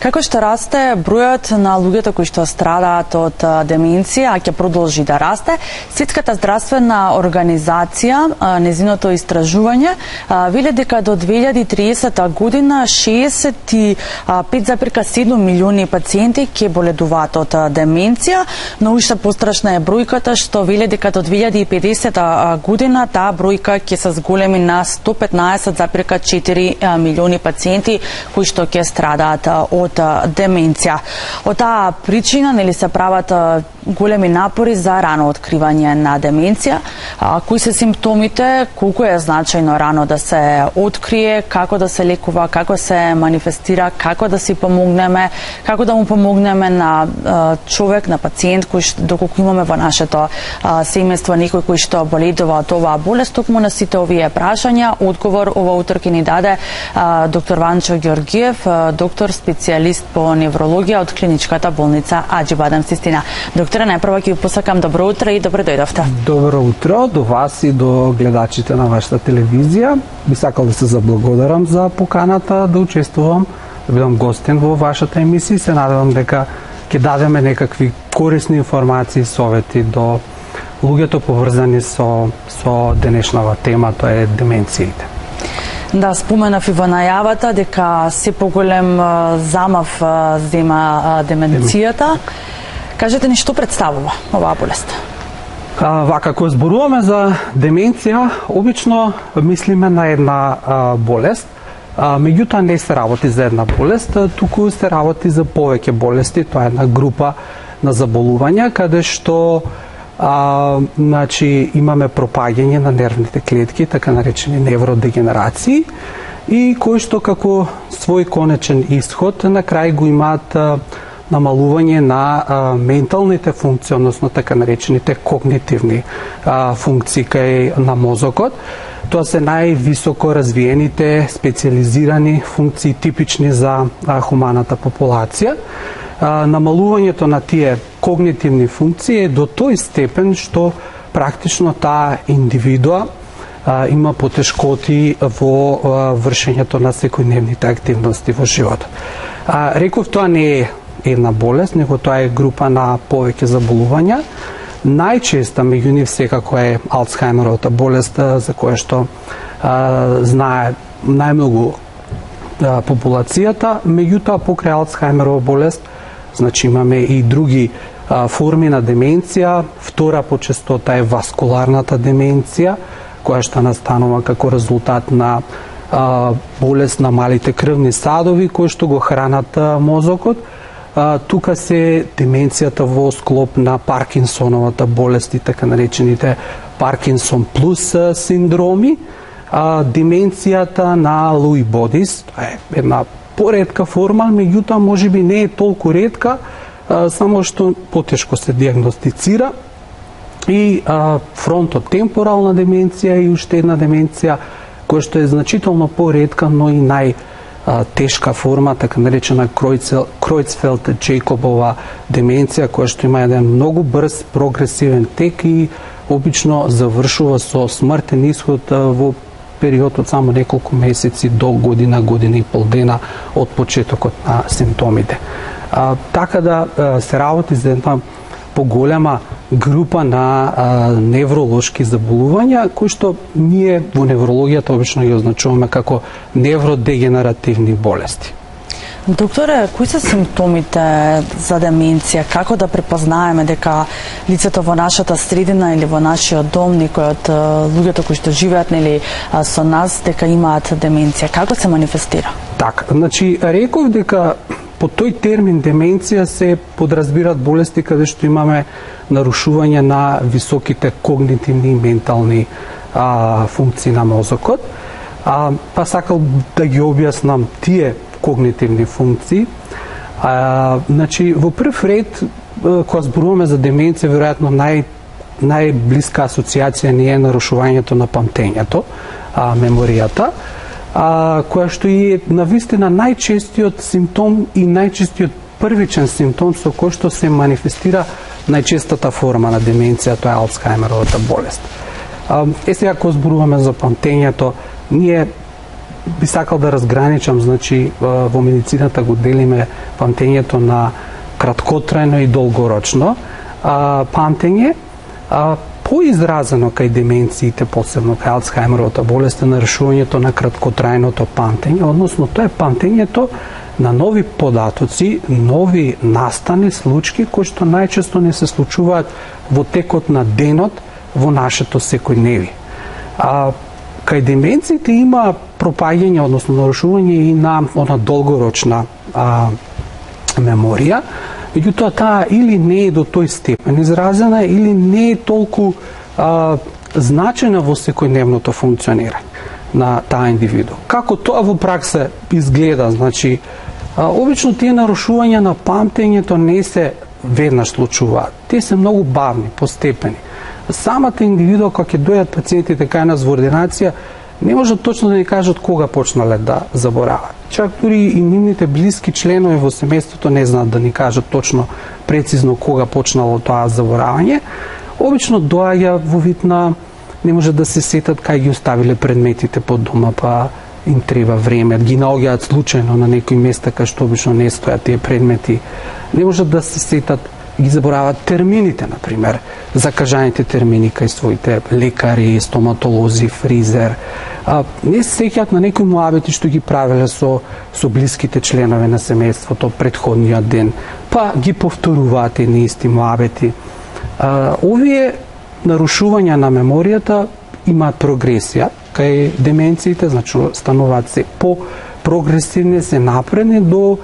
Како што расте бројот на луѓето кои што страдаат од деменција, ќе продолжи да расте, Светската здравствена организација, незиното истражување, вели дека до 2030 година 65,7 милиони пациенти ќе боледуваат од деменција, но уште пострашна е бројката што вели дека до 2050 година таа бројка ќе се зголеми на 115,4 милиони пациенти кои што ќе страдаат од деменција. Од таа причина нели се прават големи напори за рано откривање на деменција. Кои се симптомите, колку е значајно рано да се открие, како да се лекува, како се манифестира, како да си помогнеме, како да му помогнеме на човек, на пациент кој доколку имаме во нашето семејство некој кој што боледува од оваа болест. Токму на сите овие прашања одговор ова утро ќе ни даде доктор Ванчо Ѓоргиев, доктор специјалист по неврологија од клиничката болница Аџи-Бадем Систина. Докторе, најпрво ќе ви посакам добро утро и добро дојдовте. Добро утро до вас и до гледачите на вашата телевизија. Би сакал да се заблагодарам за поканата да учествувам, да бидам гостин во вашата емисија. Се надевам дека ќе дадеме некакви корисни информации и совети до луѓето поврзани со денешнава тема, тоа е деменциите. Да, споменав и во најавата дека се поголем замав зема деменцијата. Кажете ни што представува оваа болест? Вака, кога зборуваме за деменција, обично мислиме на една болест, меѓутоа не се работи за една болест, туку се работи за повеќе болести. Тоа е една група на заболувања каде што имаме пропаѓање на нервните клетки, така наречени невродегенерации, и кои што како свој конечен исход на крај го имаат намалување на менталните функции, односно така наречените когнитивни функции кај на мозокот. Тоа се највисоко развиените специјализирани функции типични за хуманата популација. Намалувањето на тие когнитивни функции е до тој степен што практично таа индивидуа има потешкоти во вршењето на секојдневните активности во животот. Реков, тоа не е една болест, него тоа е група на повеќе заболувања. Најчеста меѓу нив секако е Алцхајмеровата болест, за која што знае најмногу популацијата. Меѓутоа, покрај Алцхајмерова болест, значи имаме и други форми на деменција. Втора по честота е васкуларната деменција, која што настанува како резултат на болест на малите крвни садови кои што го хранат мозокот. Тука се деменцијата во склоп на Паркинсоновата болест и така наречените Паркинсон плюс синдроми. Деменцијата на Луи Бодис, тоа е една поретка форма, меѓутоа можеби не е толку ретка, само што потешко се диагностицира. И фронтотемпорална деменција и уште една деменција која што е значително поретка, но и најтешка форма, така наречена Кройцфелд-Џејкобова деменција, која што има еден многу брз прогресивен тек и обично завршува со смртен исход во период од само неколку месеци до година, година и пол дена од почетокот на симптомите. Така да се работи за една поголема група на невролошки заболувања, кои што ние во неврологијата обично ги означуваме како невродегенеративни болести. Докторе, кои се симптомите за деменција? Како да препознаеме дека лицето во нашата средина или во нашиот дом, некој од луѓето кои што живеат нели со нас, дека имаат деменција? Како се манифестира? Така, значи реков дека по тој термин деменција се подразбират болести каде што имаме нарушување на високите когнитивни и ментални функции на мозокот. Па сакал да ги објаснам тие когнитивни функции. Значи, во прв ред, кога зборуваме за деменција, веројатно најблиска асоциација ни е нарушувањето на памтењето, меморијата, која што е навистина најчестиот симптом и најчестиот првичен симптом со кој што се манифестира најчестата форма на деменција, тоа е Алцхајмеровата болест. Сега, кога зборуваме за памтењето, ние би сакал да разграничам, значи во медицината го делиме памтењето на краткотрајно и долгорочно памтење. Поизразено кај деменциите, посебно кај Алцхајмеровата болест, е нарушувањето на краткотрајното памтење, односно тоа е памтењето на нови податоци, нови настани, случаи кои што најчесто не се случуваат во текот на денот во нашето секојдневие. Кај деменциите има пропаѓање, односно нарушување и на она долгорочна меморија, меѓутоа таа или не е до тој степен изразена, или не е толку значена во секојдневното функционирање на таа индивиду. Како тоа во пракса изгледа? Значи, обично тие нарушувања на памтењето не се веднаш случуваат. Тие се многу бавни, постепени. Самата индивидуа, кога ќе дојдат пациентите кај нас во ординација, не можат точно да ни кажат кога почнале да заборават. Чак дури и нивните блиски членови во семејството не знаат да ни кажат точно, прецизно кога почнало тоа заборавање. Обично доаѓа во вид на не може да се сетат кај ги оставиле предметите под дома, па им треба време, ги наоѓаат случајно на некои места кај што обично не стојат тие предмети. Не можат да се сетат, ги заборават термините, например, закажаните термини кај своите лекари, стоматолози, фризер. Не се сеќаат на некои муабети што ги правеле со блиските членови на семејството претходниот ден, па ги повторуваат едни исти муабети. Овие нарушувања на меморијата имаат прогресија кај деменциите, значи стануваат се по-прогресивни, се напредни до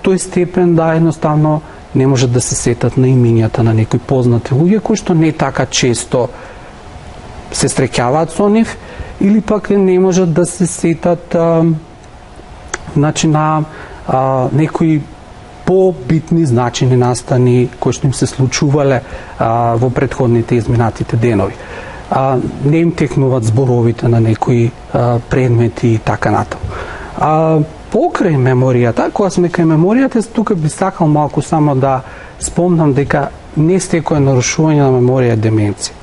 тој степен да едноставно не можат да се сетат на имињата на некои познати луѓе кои што не така често се среќаваат со нив, или пак не можат да се сетат значи на некои по-битни значени настани кои што им се случувале во претходните изминатите денови. Не им текнуваат зборовите на некои предмети и така натаму. Покрај меморијата, кога сме кај меморијата, тука би сакал малку само да спомнам дека не секое нарушување на меморија е деменција.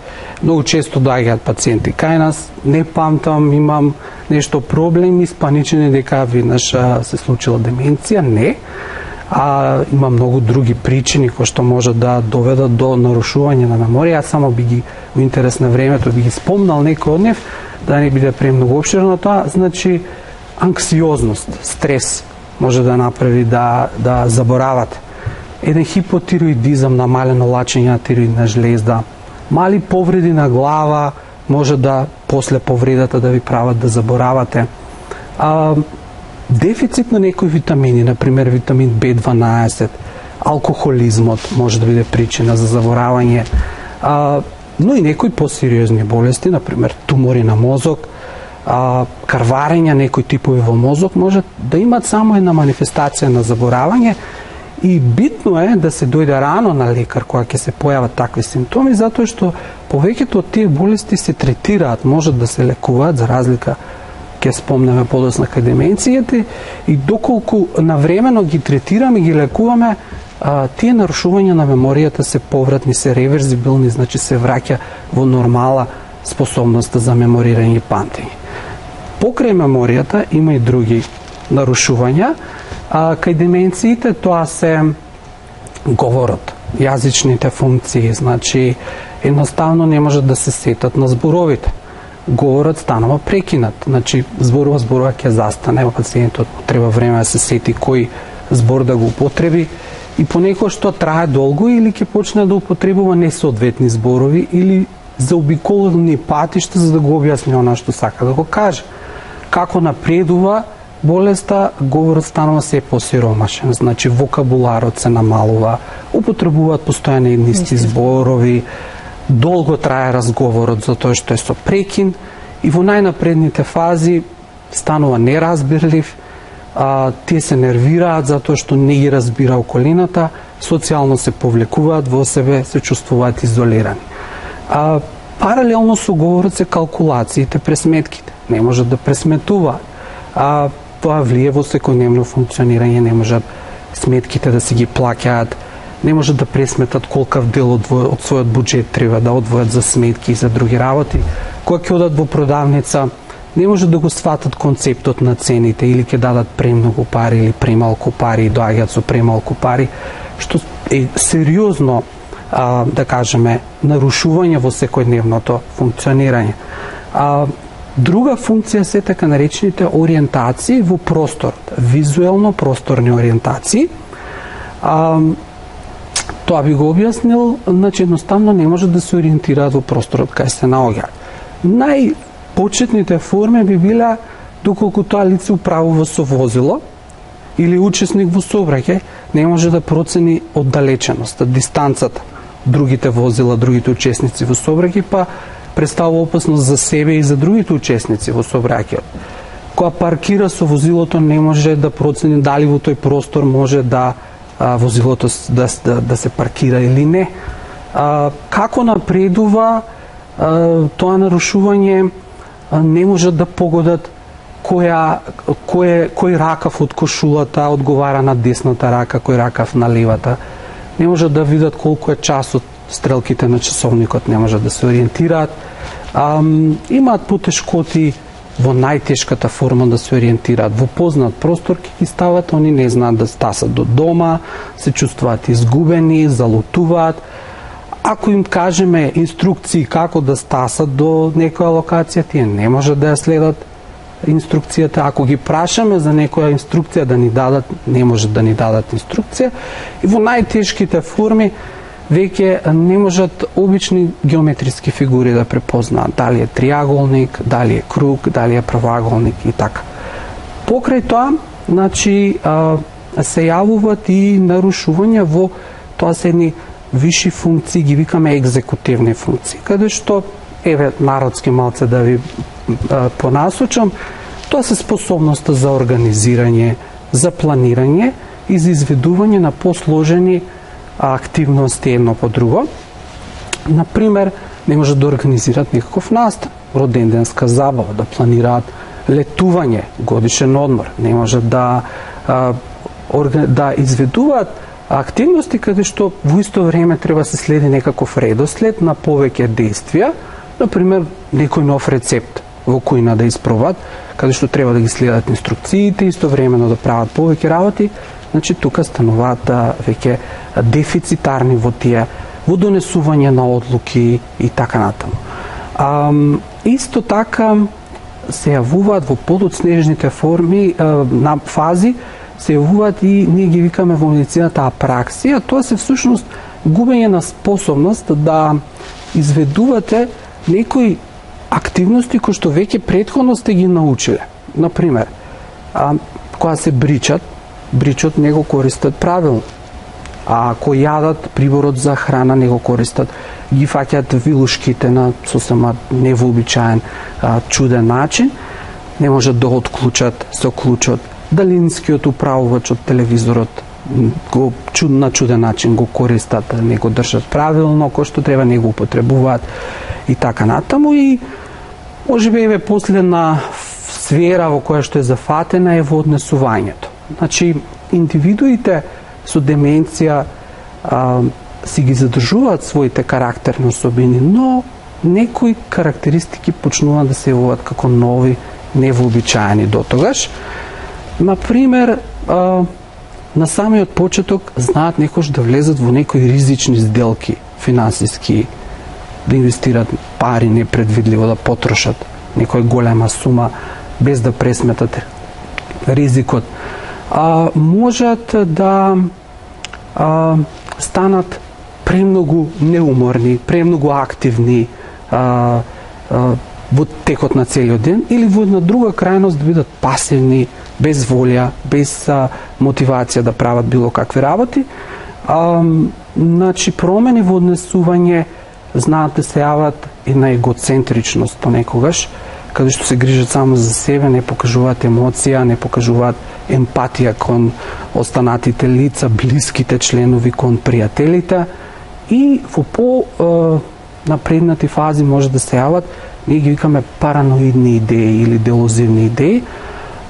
Многу често доаѓаат пациенти кај нас, не памтам, имам нешто проблем, испаничени дека веднаш се случила деменција. Не. Има многу други причини кои што можат да доведат до нарушување на меморија. Аз само би ги, во интерес на времето, би ги спомнал некој од нив, да не биде премногу опширно тоа. Значи, анксиозност, стрес може да направи да заборавате. Еден хипотироидизам, намалено лачење на тироидна жлезда, мали повреди на глава може да после повредата да ви прават да заборавате. Дефицит на некои витамини, например витамин B12, алкохолизмот може да биде причина за заборавање, но и некои посериозни болести, например тумори на мозок, крварење, некои типови во мозок можат да имат само една манифестација на заборавање, и битно е да се дојде рано на лекар кога ќе се појават такви симптоми, затоа што повеќето од тие болести се третираат, можат да се лекуваат, за разлика ќе спомнеме подоцна кај деменцијите, и доколку навремено ги третираме, ги лекуваме, тие нарушувања на меморијата се повратни, се реверзибилни, значи се враќа во нормала способноста за меморирање и памтење. Покрај меморијата има и други нарушувања. Кај деменциите тоа се говорот, јазичните функции, значи едноставно не можат да се сетат на зборовите. Говорот станува прекинат, значи зборува ќе застане, пациентот треба време да се сети кој збор да го употреби, и понекогаш што трае долго или ќе почне да употребува несоодветни зборови или заобиколни патишта за да го објасни она што сака да го каже. Како напредува болеста, говорот станува се посиромашен, значи вокабуларот се намалува, употребуваат постојано еднисти зборови, долго трае разговорот затоа што е со прекин, и во најнапредните фази станува неразбирлив, тие се нервираат затоа што не ги разбира околината, социјално се повлекуваат во себе, се чувствуваат изолирани. Паралелно со говорот се калкулациите, пресметките. Не можат да пресметуваат. Тоа влие во секојдневно функционирање, не можат сметките да се ги плаќаат, не можат да пресметат колкав дел од својот буџет треба да одвојат за сметки и за други работи. Кога ќе одат во продавница, не може да го сватат концептот на цените или ќе дадат премногу пари или премалку пари и доаѓаат со премалку пари, што е сериозно, да кажеме, нарушување во секојдневното функционирање. Друга функција се така наречените ориентации во просторот, визуелно просторни ориентации. Тоа би го објаснил, значи едноставно не може да се ориентираат во просторот кај се наоѓаат. Најпочетните форми би биле доколку тоа лице управува со возило или учесник во сообраќај, не може да процени оддалеченоста, дистанцата, другите возила, другите учесници во сообраќај, па представува опасност за себе и за другите учесници во сообраќајот. Кога паркира со возилото, не може да процени дали во тој простор може да возилото да се паркира или не. Како напредува тоа нарушување, не може да погодат кој ракав од кошулата одговара на десната рака, кој ракав на левата. Не може да видат колку е часот, стрелките на часовникот не може да се ориентираат. Имаат потешкоти во најтешката форма да се ориентираат. Во познат простор ќе ги стават, они не знаат да стасат до дома, се чувствуваат изгубени, залутуваат. Ако им кажеме инструкции како да стасат до некоја локација, тие не може да ја следат инструкцијата. Ако ги прашаме за некоја инструкција да ни дадат, не може да ни дадат инструкција. И во најтешките форми веќе не можат обични геометриски фигури да препознаат. Дали е триаголник, дали е круг, дали е правоаголник и така. Покрај тоа, значи, се јавуваат и нарушувања во тоа се едни виши функции, ги викаме екзекутивни функции, каде што, еве, народски малце да ви понасочам, тоа се способноста за организирање, за планирање и за изведување на посложени активности едно по друго. Например, не може да организираат некаков настан, роденденска забава, да планираат летување, годишен одмор, не може да изведуваат активности каде што во исто време треба се следи некаков редослед на повеќе действија, например, некој нов рецепт во кујна да испробат, каде што треба да ги следат инструкциите, истовремено да прават повеќе работи. Значи, тука стануваат веќе дефицитарни во тие, во донесување на одлуки и така натаму. Исто така се јавуваат во подоцнежните форми, на фази, се јавуваат и ние ги викаме во медицината апраксија. Тоа се всушност губење на способност да изведувате некои активности кои што веќе претходно сте ги научиле. Например, кога се бричот не го користат правилно. Ако јадат приборот за храна не го користат, ги фаќаат вилушките на сосема невообичаен чуден начин, не можат да отклучат со клучот, далинскиот управувач од телевизорот го на чуден начин го користат, не го држат правилно, кој што треба не го употребуваат и така натаму. И можеби еве последна сфера во која што е зафатена е во однесувањето. Значи, индивидуите со деменција си ги задржуваат своите карактерни особини, но некои карактеристики почнуваат да се јавуваат како нови, невообичаени дотогаш. Например, на самиот почеток знаат некош да влезат во некои ризични сделки, финансиски, да инвестират пари непредвидливо, да потрошат некоја голема сума без да пресметат ризикот. Можат да станат премногу неуморни, премногу активни во текот на целиот ден, или во една друга крајност да бидат пасивни, без волја, без мотивација да прават било какви работи. Значи, промени во однесување знаат да се јават и на егоцентричност понекогаш, каде што се грижат само за себе, не покажуваат емоција, не покажуваат емпатија кон останатите лица, блиските членови, кон пријателите. И во по-напреднати фази може да се јават, ние ги викаме параноидни идеи или делозивни идеи,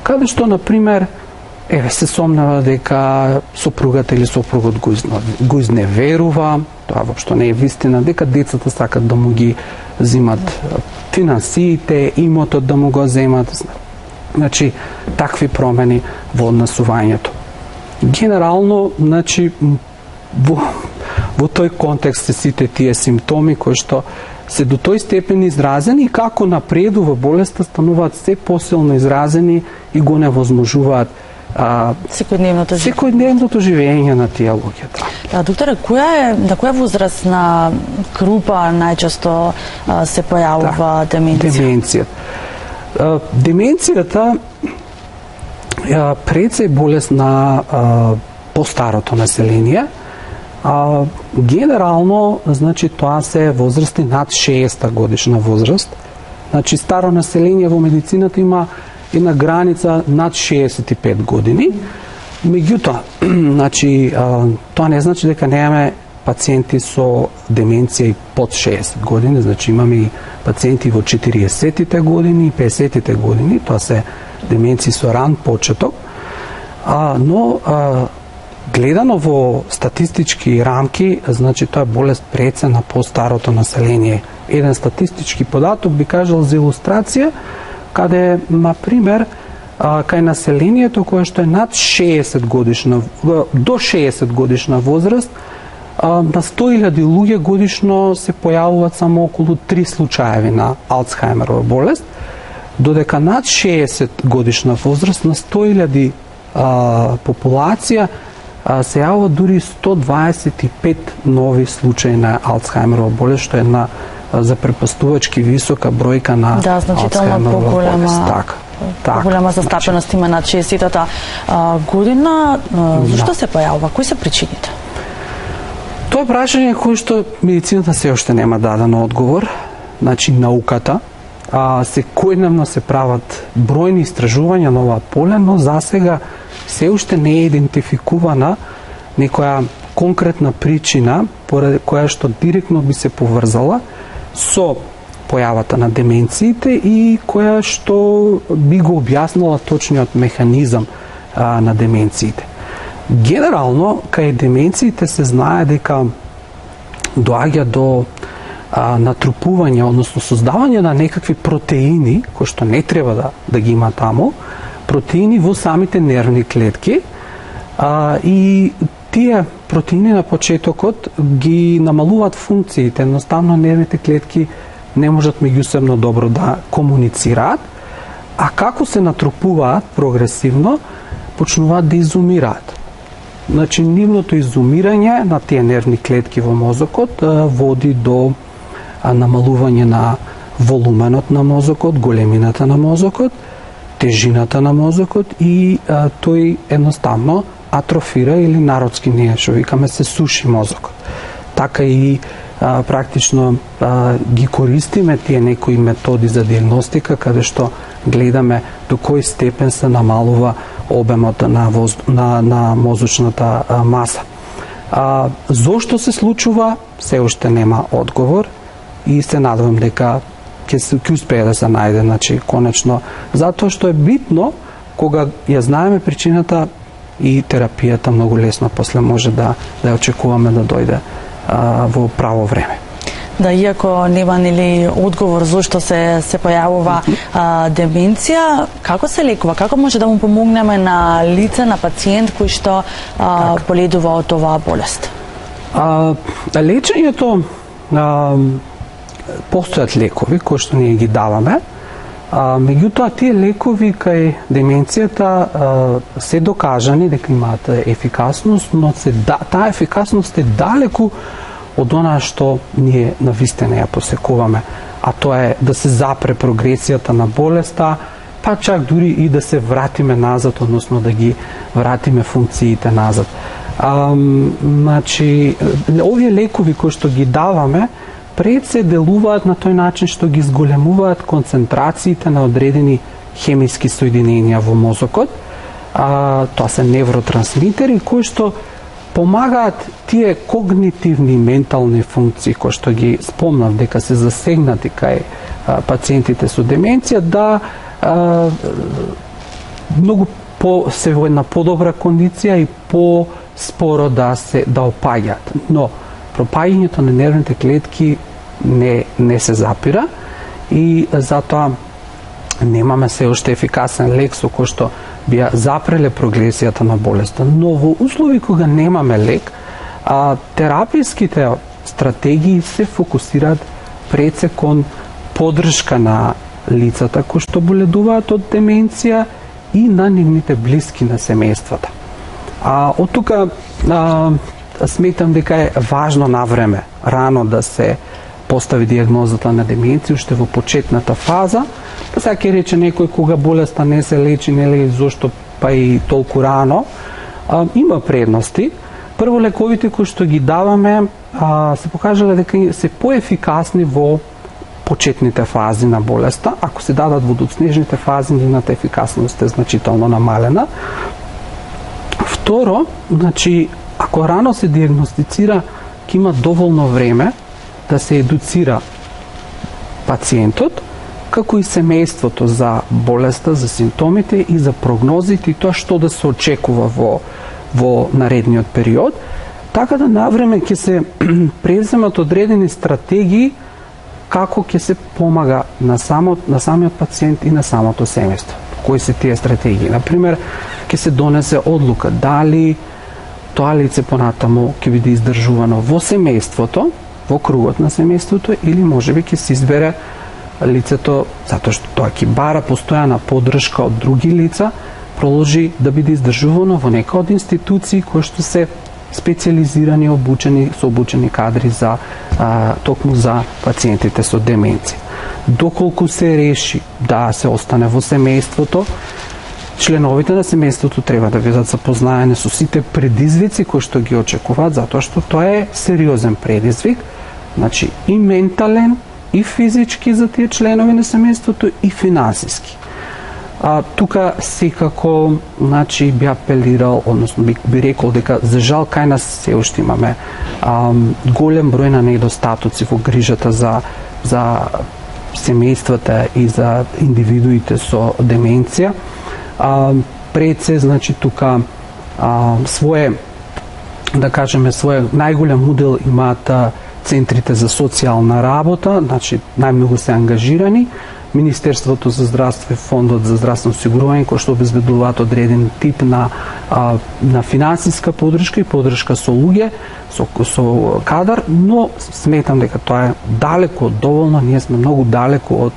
каде што, например, се сомнева дека сопругата или сопругот го изневерува, тоа воопшто не е вистина, дека децата сакат да му ги зимат финансиите, имотот да му го земат, значи такви промени во однесувањето. Генерално, значи во тој контекст се сите тие симптоми кои што се до тој степен изразени и како напредува болеста стануваат се посилно изразени и го невозможуваат секојдневното живење на тие луѓето. Докторе, на која возрастна група најчесто се појавува деменција? Деменцијата пред се болест на постарото население. Генерално, значи, тоа се возрасти над 60 годишна возраст. Значи, старо население во медицината има една граница над 65 години. Меѓутоа, значи, тоа не значи дека немаме пациенти со деменција и под 60 години, значи имаме и пациенти во 40-тите години и 50-тите години, тоа се деменции со ран почеток, но гледано во статистички рамки, значи тоа е болест пред се на постарото население. Еден статистички податок би кажал за илустрација, каде, например, кај населението кое што е над 60 годишна, до 60 годишна возраст, на 100.000 луѓе годишно се појавуваат само околу 3 случаеви на Алцхаймерова болест, додека над 60 годишна возраст на 100.000 популација се јавува дури 125 нови случаи на Алцхаймерова болест, што е една запрепастувачки висока бројка на значително поголема застапеност има над 60-та година. Зашто се појавува? Кои се причините? Тоа е прашање кој што медицината се уште нема даден одговор. Значи, науката, секојдневно се прават бројни истражувања на оваа поле, но засега се уште не е идентификувана некоја конкретна причина поради која што директно би се поврзала со појавата на деменциите и која што би го објаснила точниот механизам на деменциите. Генерално, кај деменциите се знае дека доаѓа до натрупување, односно создавање на некакви протеини, кои што не треба да ги има таму, протеини во самите нервни клетки, и тие протеини на почетокот ги намалуваат функциите, едноставно нервните клетки не можат меѓусебно добро да комуницираат, а како се натрупуваат прогресивно, почнуваат да изумираат. Значи, нивното изумирање на тие нервни клетки во мозокот води до намалување на волуменот на мозокот, големината на мозокот, тежината на мозокот и тој едноставно атрофира или народски ние што викаме се суши мозокот. Така и практично ги користиме тие некои методи за диагностика каде што гледаме до кој степен се намалува обемот на мозочната маса. Зошто се случува, се уште нема одговор и се надевам дека ќе успее да се најде, значи конечно, затоа што е битно кога ја знаеме причината и терапијата многу лесно после може да ја очекуваме да дојде во право време. Да, иако нема нели одговор зошто се појавува деменција, како се лекува? Како може да му помогнеме на лице, на пациент кој што боледува од оваа болест? Лечењето, постојат лекови кои што ние ги даваме, меѓутоа тие лекови кај деменцијата се докажани дека имаат ефикасност, но таа ефикасност е далеку од она што ние навистина ја посекуваме, а тоа е да се запре прогресијата на болеста, па чак дури и да се вратиме назад, односно да ги вратиме функциите назад. Значи, овие лекови кои што ги даваме, пред се делуваат на тој начин што ги зголемуваат концентрациите на одредени хемиски соединенија во мозокот. Тоа се невротрансмитери кои што помагаат тие когнитивни ментални функции кои што ги спомнав дека се засегнати кај пациентите со деменција да многу се во една подобра кондиција и по-споро да опаѓаат. Но пропаѓањето на нервните клетки не се запира и затоа немаме се уште ефикасен лек со кој што би ја запреле прогресијата на болеста. Но во услови кога немаме лек, тераписките стратегии се фокусираат пред се кон поддршка на лицата кои што боледуваат од деменција и на нивните блиски на семејствата. Од тука сметам дека е важно на време, рано да се постави диагнозата на деменција, уште во почетната фаза. Па сега ќе рече некој кога болеста не се лечи, нели зошто па и толку рано, има предности. Прво, лековите кои што ги даваме се покажале дека се поефикасни во почетните фази на болеста. Ако се дадат во доцнежните фази, нивната ефикасност е значително намалена. Второ, значи, ако рано се диагностицира, ќе има доволно време да се едуцира пациентот, како и семејството за болеста, за симптомите и за прогнозите и тоа што да се очекува во наредниот период, така да навреме ќе се преземат одредени стратегии како ќе се помага на самиот пациент и на самото семејство. Кои се тие стратегии? Например, ќе се донесе одлука дали тоа лице понатаму ќе биде издржувано во семејството, во кругот на семејството, или можеби ќе се избере лицето, затоа што тоа ќе бара постојана поддршка од други лица, продолжи да биде издржувано во нека од институции кои што се специализирани, со обучени кадри за токму за пациентите со деменција. Доколку се реши да се остане во семејството, членовите на семејството треба да бидат запознаени со сите предизвици кои што ги очекуваат, затоа што тоа е сериозен предизвик, значи и ментален, и физички за тие членови на семејството, и финансиски. Тука секако, значи, би апелирал, односно би рекол дека за жал кај нас се уште имаме голем број на недостатоци во грижата за семејствата и за индивидуите со деменција. Пред се, значи, тука своје најголем удел имаат центрите за социјална работа, значи најмногу се ангажирани, Министерството за здравство и Фондот за здравствено осигурување, кои што обезбедуваат одреден тип на финансиска поддршка и поддршка со луѓе, со кадар, но сметам дека тоа е далеку од доволно, ние сме многу далеку од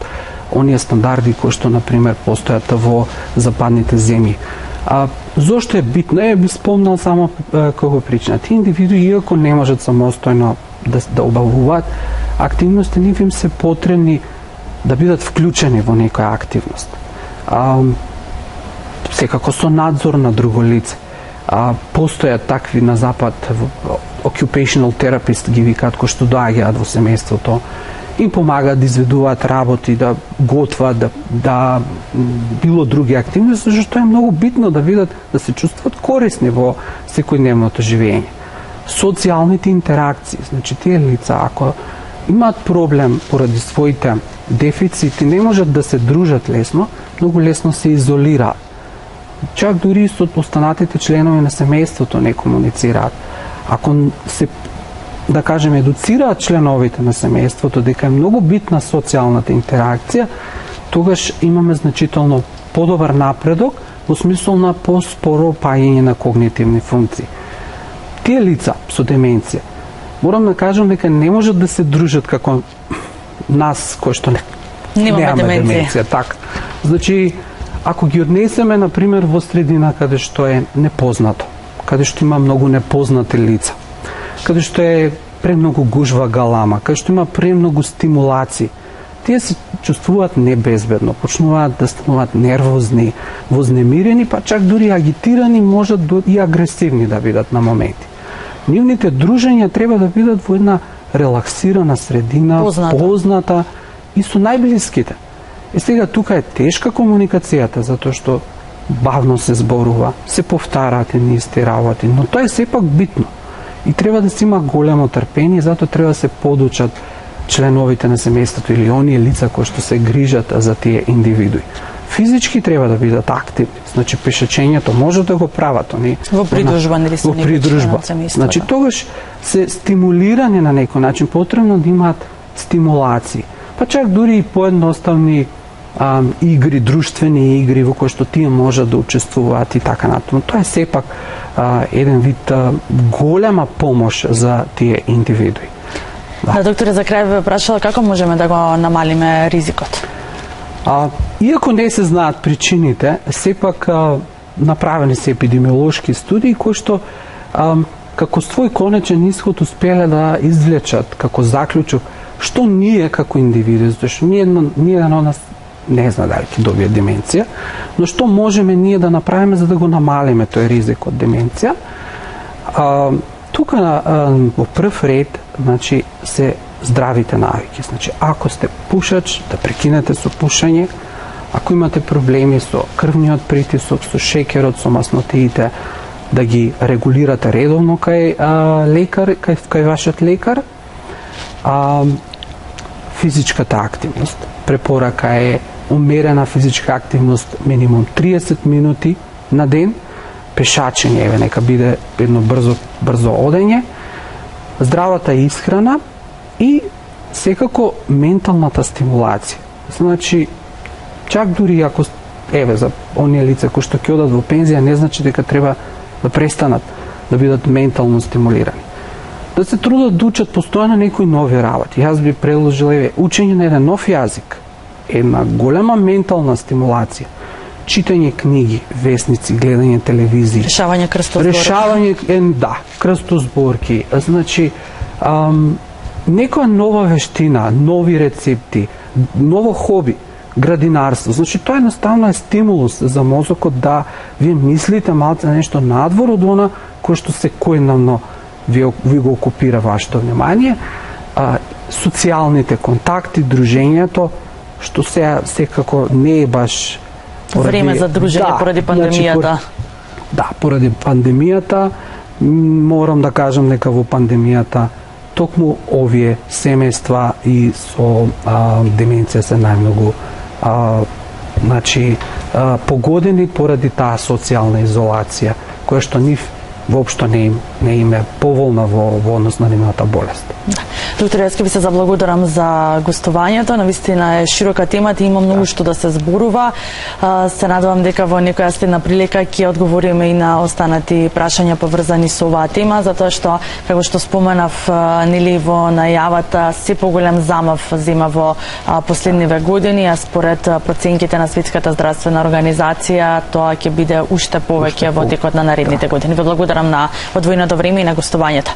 оние стандарди кои што, например, постојат во западните земји. Зошто е битно? Би спомнал само како причина. Тие индивидуи, иако не можат самостојно да обавуваат активности, нив им се потребни да бидат вклучени во некоја активност. Секако со надзор на друго лице. Постојат такви на запад, occupational therapist ги викаат, кои што доаѓаат во семејството, им помагаат да изведуваат работи, да готват, да било други активности, зашто е многу битно да видат, да се чувстват корисни во секојдневното живење. Социјалните интеракции, значи тие лица, ако имаат проблем поради своите дефицити, не можат да се дружат лесно, многу лесно се изолираат. Чак дури со останатите членови на семејството не комуницираат. Ако се, да кажем, едуцираат членовите на семејството дека е многу битна социјалната интеракција, тогаш имаме значително подобар напредок во смисол на поспоро паѓање на когнитивни функции. Тие лица со деменција, морам да кажам дека не можат да се дружат како нас кои што немаме деменција. Така. Значи, ако ги однесеме, например, во средина каде што е непознато, каде што има многу непознати лица, каде што е премногу гужва галама, каде што има премногу стимулации, тие се чувствуваат небезбедно, почнуваат да стануваат нервозни, вознемирени, па чак дури агитирани, можат и агресивни да бидат на моменти. Нивните дружења треба да бидат во една релаксирана средина, позната и со најблиските. И сега тука е тешка комуникацијата, затоа што бавно се зборува, се повтараат едни исти работи, но тоа е сепак битно. И треба да се има големо трпение, затоа треба да се подучат членовите на семејството или оние лица кои што се грижат за тие индивидуи. Физички треба да бидат активни, значи пешачењето може да го прават они во придружба, нели се придружба. Значи тогаш се стимулирани на некој начин, потребно да имаат стимулации. па чак дури и поедноставни игри, друштвени игри во кои што тие можат да учествуваат и така натаму. Тоа е сепак еден вид голема помош за тие индивидуи. Да, докторе, за крај ве прашала како можеме да го намалиме ризикот? Иако не се знаат причините, сепак направени се епидемиолошки студии кои што како свој конечен исход успеле да извлечат како заклучок што ние како индивиди, зашто ниеден од нас не зна дали ќе добие деменција, но што можеме ние да направиме за да го намалиме тој ризик од деменција. Тука во прв ред, значи, се здравите навики. Значи, ако сте пушач, да прекинете со пушење. Ако имате проблеми со крвниот притисок, со шеќерот, со маснотиите, да ги регулирате редовно кај лекар, кај вашиот лекар. Физичката активност. Препорака е умерена физичка активност минимум 30 минути на ден. Пешачење, еве, нека биде едно брзо одење. Здравата исхрана и секако менталната стимулација. Значи, чак дури ако, еве, за оние лица кои што ќе одат во пензија, не значи дека треба да престанат да бидат ментално стимулирани. Да се трудат да учат постојано некои нови работи. Јас би предложил, еве, учење на еден нов јазик, една голема ментална стимулација, читање книги, весници, гледање телевизија, решавање крстозборки. Крстозборки, значи некоја нова вештина, нови рецепти, ново хоби, градинарство. Значи тоа едноставно е стимулус за мозокот да вие мислите малце нешто надвор од она кој што секојдневно ви го окупира вашето внимание. Социјалните контакти, дружењето, што секако не е баш време за дружење поради пандемијата. Поради пандемијата, морам да кажам дека во пандемијата токму овие семејства и со деменција се најмногу погодени поради таа социјална изолација, која што нив воопшто не им е поволна во однос на нивната болест. Доктор, јас ви се заблагодарам за гостувањето. Навистина е широка темата и има многу што да се зборува. Се надевам дека во некоја следна прилика ќе одговориме и на останати прашања поврзани со оваа тема, затоа што, како што споменав, нели во најавата, се поголем замав зема во последниве години, а според проценките на Светската здравствена организација, тоа ќе биде уште повеќе во текот на наредните години. Ве благодарам на одвоеното време и на гостувањето.